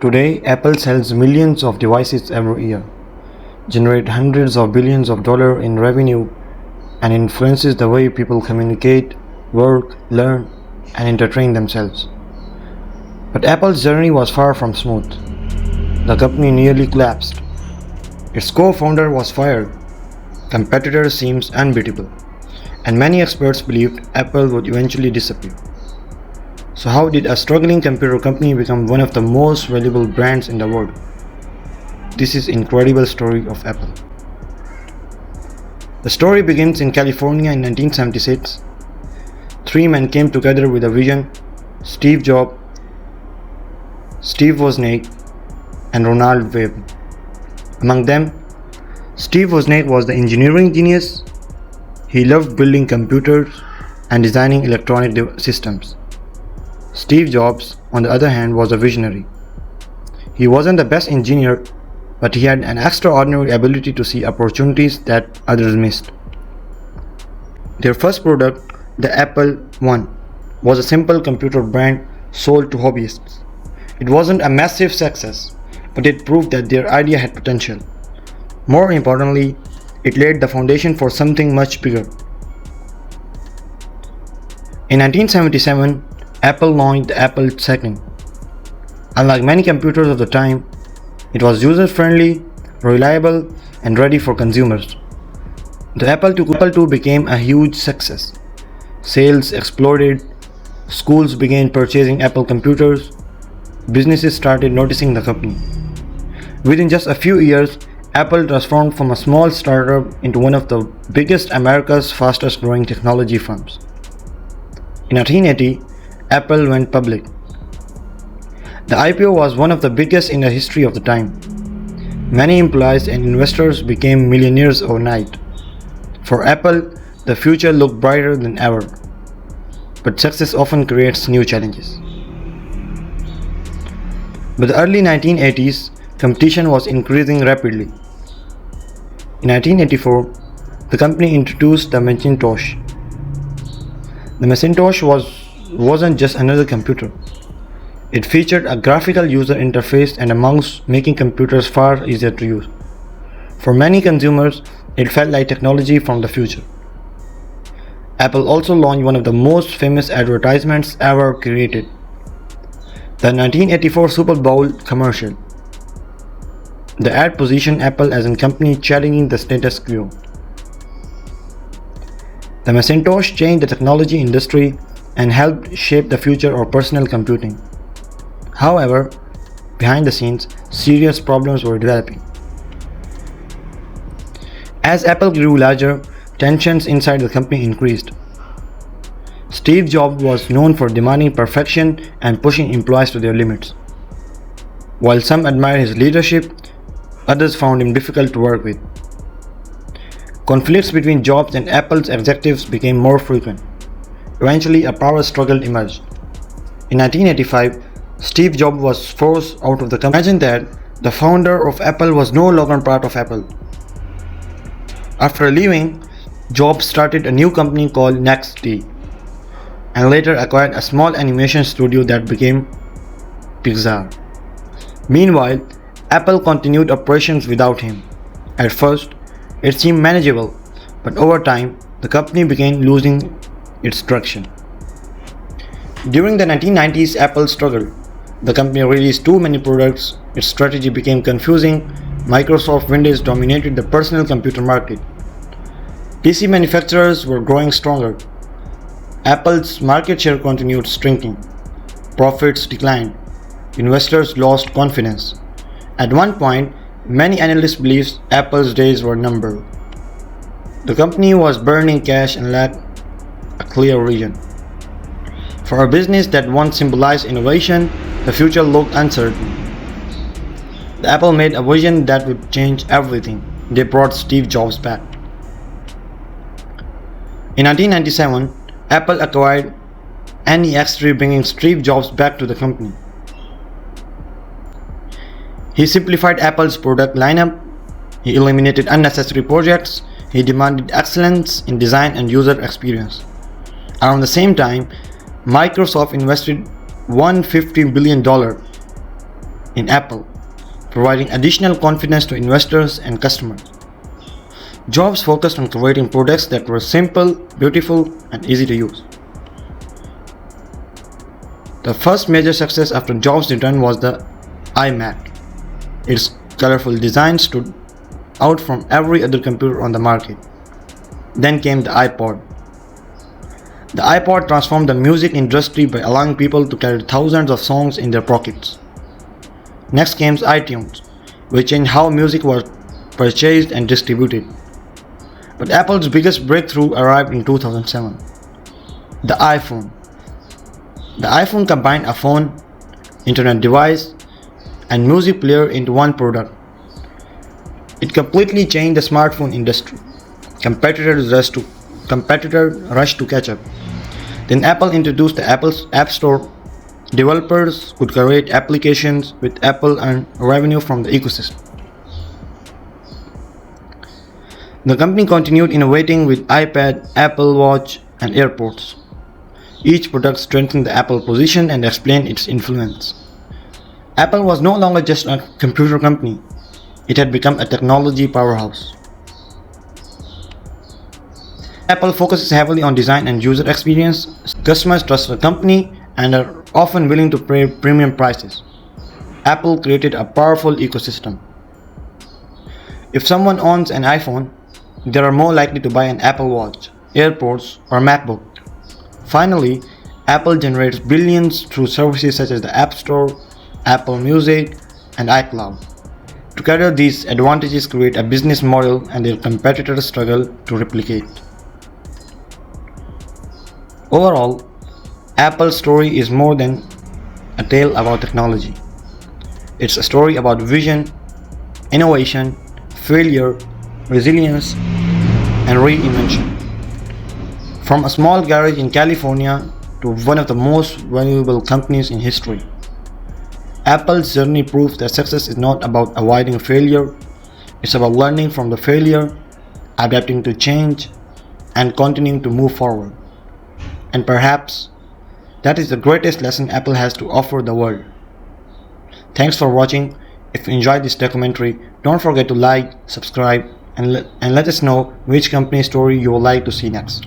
Today, Apple sells millions of devices every year, generates hundreds of billions of dollars in revenue, and influences the way people communicate, work, learn, and entertain themselves. But Apple's journey was far from smooth. The company nearly collapsed. Its co-founder was fired, competitors seemed unbeatable, and many experts believed Apple would eventually disappear. So how did a struggling computer company become one of the most valuable brands in the world? This is incredible story of Apple. The story begins in California in 1976. Three men came together with a vision: Steve Jobs, Steve Wozniak, and Ronald Webb. Among them, Steve Wozniak was the engineering genius. He loved building computers and designing electronic systems. Steve Jobs, on the other hand, was a visionary. He wasn't the best engineer, but he had an extraordinary ability to see opportunities that others missed. Their first product, the Apple I, was a simple computer brand sold to hobbyists. It wasn't a massive success, but it proved that their idea had potential. More importantly, it laid the foundation for something much bigger. In 1977, Apple launched the Apple II. Unlike many computers of the time, it was user-friendly, reliable, and ready for consumers. The Apple II became a huge success. Sales exploded, schools began purchasing Apple computers, businesses started noticing the company. Within just a few years, Apple transformed from a small startup into one of the biggest America's fastest growing technology firms. In 1980, Apple went public. The IPO was one of the biggest in the history of the time. Many employees and investors became millionaires overnight. For Apple, the future looked brighter than ever. But success often creates new challenges. By the early 1980s, competition was increasing rapidly. In 1984, the company introduced the Macintosh. The Macintosh wasn't just another computer. It featured a graphical user interface and a mouse, making computers far easier to use. For many consumers, it felt like technology from the future. Apple also launched one of the most famous advertisements ever created: the 1984 Super Bowl commercial. The ad positioned Apple as a company challenging the status quo. The Macintosh changed the technology industry and helped shape the future of personal computing. However, behind the scenes, serious problems were developing. As Apple grew larger, tensions inside the company increased. Steve Jobs was known for demanding perfection and pushing employees to their limits. While some admired his leadership, others found him difficult to work with. Conflicts between Jobs and Apple's executives became more frequent. Eventually, a power struggle emerged. In 1985, Steve Jobs was forced out of the company. Imagine that the founder of Apple was no longer part of Apple. After leaving, Jobs started a new company called NXT, and later acquired a small animation studio that became Pixar. Meanwhile, Apple continued operations without him. At first, it seemed manageable, but over time, the company began losing its direction. During the 1990s, Apple struggled. The company released too many products, its strategy became confusing, Microsoft Windows dominated the personal computer market. PC manufacturers were growing stronger. Apple's market share continued shrinking. Profits declined. Investors lost confidence. At one point, many analysts believed Apple's days were numbered. The company was burning cash and lacked a clear vision. For a business that once symbolized innovation, the future looked uncertain. Apple made a vision that would change everything. They brought Steve Jobs back. In 1997, Apple acquired NEX3, bringing Steve Jobs back to the company. He simplified Apple's product lineup, he eliminated unnecessary projects, he demanded excellence in design and user experience. Around the same time, Microsoft invested $150 billion in Apple, providing additional confidence to investors and customers. Jobs focused on creating products that were simple, beautiful, and easy to use. The first major success after Jobs' return was the iMac. Its colorful design stood out from every other computer on the market. Then came the iPod. The iPod transformed the music industry by allowing people to carry thousands of songs in their pockets. Next came iTunes, which changed how music was purchased and distributed. But Apple's biggest breakthrough arrived in 2007. The iPhone. The iPhone combined a phone, internet device, and music player into one product. It completely changed the smartphone industry. Competitors rushed to catch up. Then Apple introduced the Apple App Store. Developers could create applications with Apple and revenue from the ecosystem. The company continued innovating with iPad, Apple Watch, and AirPods. Each product strengthened the Apple position and explained its influence. Apple was no longer just a computer company, it had become a technology powerhouse. Apple focuses heavily on design and user experience. Customers trust the company and are often willing to pay premium prices. Apple created a powerful ecosystem. If someone owns an iPhone, they are more likely to buy an Apple Watch, AirPods, or MacBook. Finally, Apple generates billions through services such as the App Store, Apple Music, and iCloud. Together, these advantages create a business model and their competitors struggle to replicate. Overall, Apple's story is more than a tale about technology. It's a story about vision, innovation, failure, resilience, and reinvention. From a small garage in California to one of the most valuable companies in history, Apple's journey proves that success is not about avoiding failure, it's about learning from the failure, adapting to change, and continuing to move forward. And perhaps that is the greatest lesson Apple has to offer the world. Thanks for watching. If you enjoyed this documentary, don't forget to like, subscribe, and let us know which company story you would like to see next.